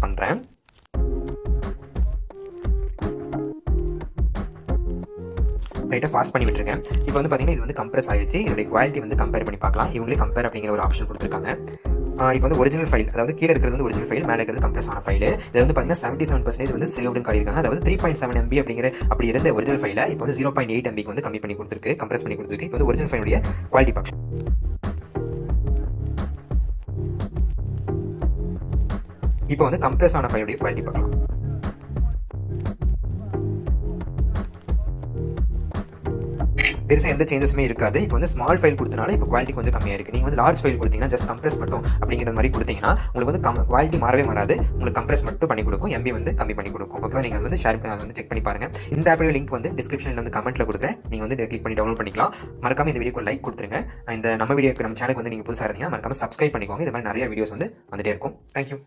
பண்ணுறேன். லைட்டாக ஃபாஸ்ட் பண்ணி விட்டுருக்கேன். இப்போ வந்து பார்த்தீங்கன்னா இது வந்து கம்ப்ரஸ் ஆகிடுச்சு. இதோடைய குவாலிட்டி வந்து கம்பேர் பண்ணி பார்க்கலாம். இவங்களே கம்பேர் அப்படிங்கிற ஒரு ஆப்ஷன் கொடுத்துருக்காங்க. இப்போ வந்து ஒரிஜினல் ஃபைல், அதாவது கீழே இருக்கிறது வந்து ஒரிஜினல் ஃபைல், மேலே இருக்கிறது கம்ப்ரஸ் ஆன ஃபைல். இது வந்து பார்த்தீங்கன்னா 77% வந்து சேவ்டுன்னு காட்டியிருக்காங்க. அதாவது 3.7 MB அப்படிங்கிற அப்படி இருந்த ஒரிஜினல் ஃபைலை இப்போ வந்து 0.8 MBக்கு வந்து கம்மி பண்ணி கொடுத்துருக்கு, கம்ப்ரஸ் பண்ணி கொடுத்துருக்கு. இப்போ வந்து ஒரிஜினல் ஃபைலுடைய குவாலிட்டி பார்க்கலாம். இப்போ வந்து கம்ப்ரஸ் ஆன ஃபைலுடைய குவாலிட்டி பார்க்கலாம். பெருசாக எந்த சேஞ்சஸுமே இருக்காது. இப்போ வந்து ஸ்மால் ஃபைல் கொடுத்தனால இப்போ குவாலிட்டி கொஞ்சம் கம்மியாக இருக்குது. நீங்கள் வந்து லார்ஜ் ஃபைல் கொடுத்தீங்கன்னா ஜஸ்ட் கம்ப்ரஸ் மட்டும் அப்படிங்கிற மாதிரி கொடுத்தீங்கன்னா உங்களுக்கு வந்து குவாலிட்டி மாறவே மாறாது. உங்களுக்கு கம்ப்ரஸ் மட்டும் பண்ணி கொடுக்கும், MB வந்து கம்மி பண்ணி கொடுக்கும். ஓகேவா? நீங்கள் வந்து ஷேர் வந்து செக் பண்ணி பாருங்கள். இந்த ஆப்போட லிங்க் வந்து டிஸ்கிரிப்ஷனில் வந்து கமெண்ட்டில் கொடுக்குறேன். நீங்கள் வந்து கிளிக் பண்ணி டவுன்லோட் பண்ணிக்கலாம். மறக்காம இந்த வீடியோக்கு லைக் கொடுத்துருங்க. இந்த நம்ம சேனலுக்கு வந்து நீங்கள் புதுசாக இருந்தீங்கன்னா மறக்காம சப்ஸ்கிரைப் பண்ணிக்கோங்க. இது மாதிரி நிறைய வீடியோஸ் வந்து வந்துட்டே இருக்கும். தேங்க்யூ.